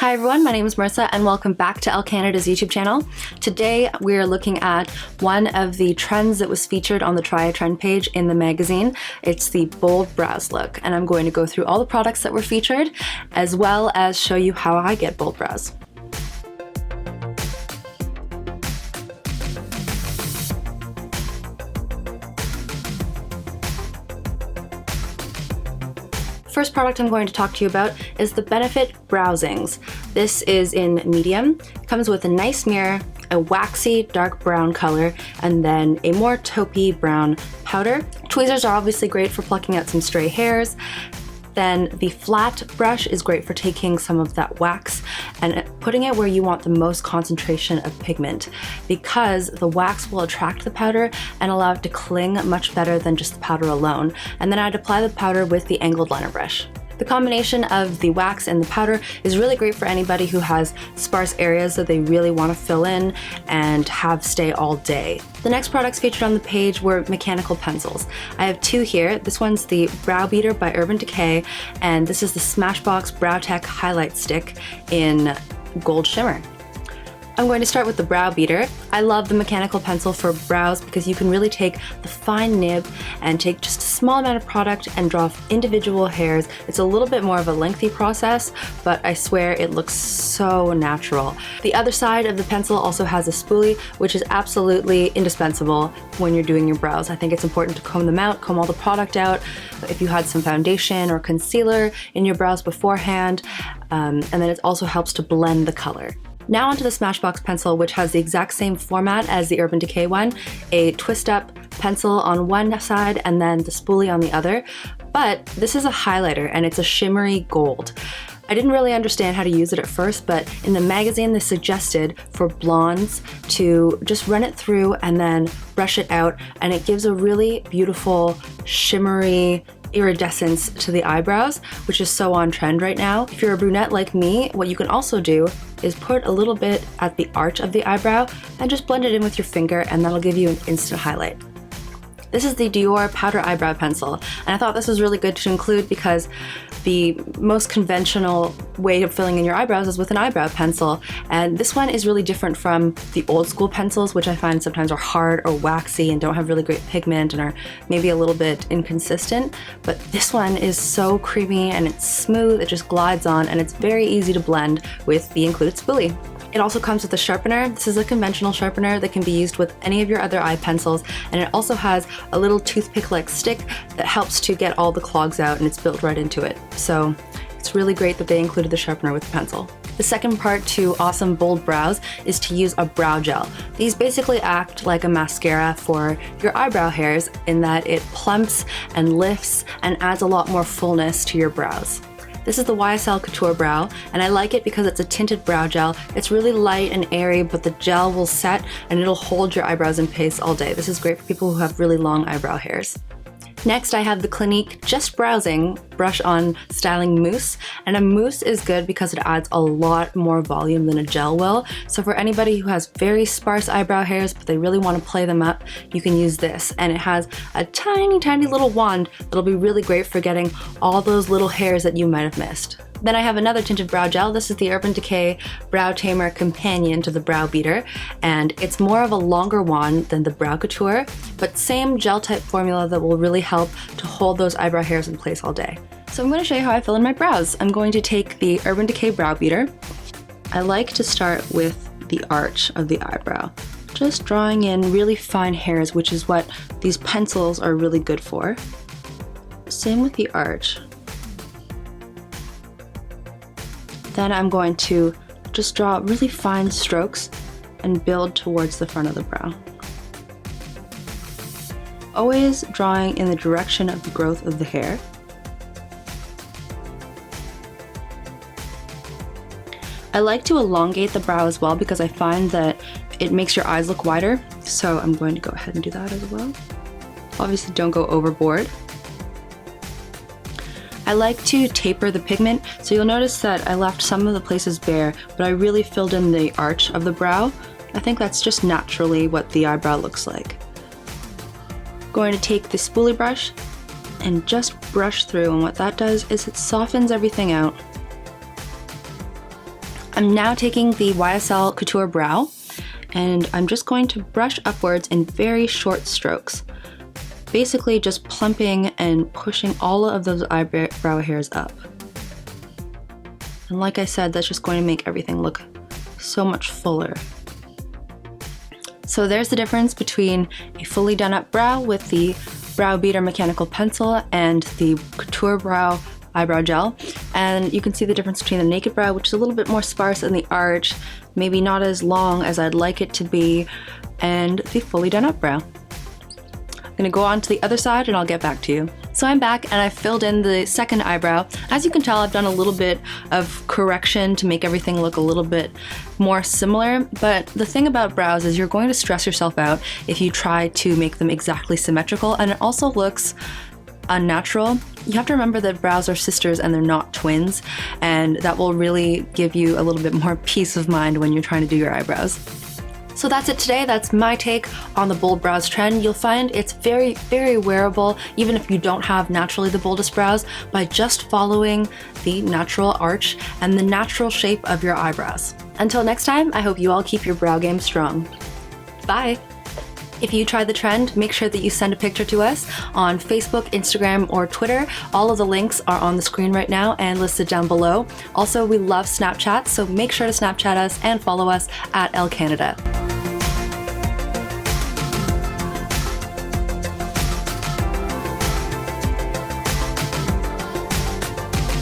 Hi everyone, my name is Marisa and welcome back to ELLE Canada's YouTube channel. Today we're looking at one of the trends that was featured on the Try a Trend page in the magazine. It's the bold brows look, and I'm going to go through all the products that were featured as well as show you how I get bold brows. First product I'm going to talk to you about is the Benefit Brow Zings. This is in medium. It comes with a nice mirror, a waxy dark brown color, and then a more taupey brown powder. Tweezers are obviously great for plucking out some stray hairs. Then the flat brush is great for taking some of that wax and putting it where you want the most concentration of pigment, because the wax will attract the powder and allow it to cling much better than just the powder alone. And then I'd apply the powder with the angled liner brush. The combination of the wax and the powder is really great for anybody who has sparse areas that they really want to fill in and have stay all day. The next products featured on the page were mechanical pencils. I have two here. This one's the Brow Beater by Urban Decay, and this is the Smashbox Brow Tech Highlight Stick in Gold Shimmer. I'm going to start with the Brow Beater. I love the mechanical pencil for brows because you can really take the fine nib and take just a small amount of product and draw individual hairs. It's a little bit more of a lengthy process, but I swear it looks so natural. The other side of the pencil also has a spoolie, which is absolutely indispensable when you're doing your brows. I think it's important to comb them out, comb all the product out. If you had some foundation or concealer in your brows beforehand, and then it also helps to blend the color. Now onto the Smashbox pencil, which has the exact same format as the Urban Decay one, a twist up pencil on one side and then the spoolie on the other. But this is a highlighter and it's a shimmery gold. I didn't really understand how to use it at first, but in the magazine they suggested for blondes to just run it through and then brush it out, and it gives a really beautiful shimmery iridescence to the eyebrows, which is so on trend right now. If you're a brunette like me, what you can also do is put a little bit at the arch of the eyebrow and just blend it in with your finger, and that'll give you an instant highlight. This is the Dior Powder Eyebrow Pencil, and I thought this was really good to include because the most conventional way of filling in your eyebrows is with an eyebrow pencil, and this one is really different from the old school pencils, which I find sometimes are hard or waxy and don't have really great pigment and are maybe a little bit inconsistent. But this one is so creamy and it's smooth, it just glides on, and it's very easy to blend with the included spoolie. It also comes with a sharpener. This is a conventional sharpener that can be used with any of your other eye pencils, and it also has a little toothpick-like stick that helps to get all the clogs out, and it's built right into it. So it's really great that they included the sharpener with the pencil. The second part to awesome bold brows is to use a brow gel. These basically act like a mascara for your eyebrow hairs in that it plumps and lifts and adds a lot more fullness to your brows. This is the YSL Couture Brow, and I like it because it's a tinted brow gel. It's really light and airy, but the gel will set and it'll hold your eyebrows in place all day. This is great for people who have really long eyebrow hairs. Next, I have the Clinique Just Browsing Brush On Styling Mousse, and a mousse is good because it adds a lot more volume than a gel will. So for anybody who has very sparse eyebrow hairs but they really want to play them up, you can use this, and it has a tiny, tiny little wand that'll be really great for getting all those little hairs that you might have missed. Then I have another tinted brow gel. This is the Urban Decay Brow Tamer companion to the Brow Beater, and it's more of a longer wand than the Brow Couture, but same gel type formula that will really help to hold those eyebrow hairs in place all day. So I'm going to show you how I fill in my brows. I'm going to take the Urban Decay Brow Beater. I like to start with the arch of the eyebrow, just drawing in really fine hairs, which is what these pencils are really good for. Same with the arch. Then I'm going to just draw really fine strokes and build towards the front of the brow. Always drawing in the direction of the growth of the hair. I like to elongate the brow as well because I find that it makes your eyes look wider, so I'm going to go ahead and do that as well. Obviously don't go overboard. I like to taper the pigment, so you'll notice that I left some of the places bare, but I really filled in the arch of the brow. I think that's just naturally what the eyebrow looks like. Going to take the spoolie brush and just brush through, and what that does is it softens everything out I'm now taking the YSL Couture Brow, and I'm just going to brush upwards in very short strokes. Basically just plumping and pushing all of those eyebrow hairs up. And like I said, that's just going to make everything look so much fuller. So there's the difference between a fully done up brow with the Brow Beater mechanical pencil and the Couture Brow eyebrow gel. And you can see the difference between the naked brow, which is a little bit more sparse in the arch, maybe not as long as I'd like it to be, and the fully done up brow. I'm gonna go on to the other side and I'll get back to you. So I'm back and I filled in the second eyebrow. As you can tell, I've done a little bit of correction to make everything look a little bit more similar, but the thing about brows is you're going to stress yourself out if you try to make them exactly symmetrical, and it also looks unnatural. You have to remember that brows are sisters and they're not twins, and that will really give you a little bit more peace of mind when you're trying to do your eyebrows. So that's it today. That's my take on the bold brows trend. You'll find it's very, very wearable, even if you don't have naturally the boldest brows, by just following the natural arch and the natural shape of your eyebrows. Until next time, I hope you all keep your brow game strong. Bye! If you try the trend, make sure that you send a picture to us on Facebook, Instagram, or Twitter. All of the links are on the screen right now and listed down below. Also, we love Snapchat, so make sure to Snapchat us and follow us at ELLE Canada.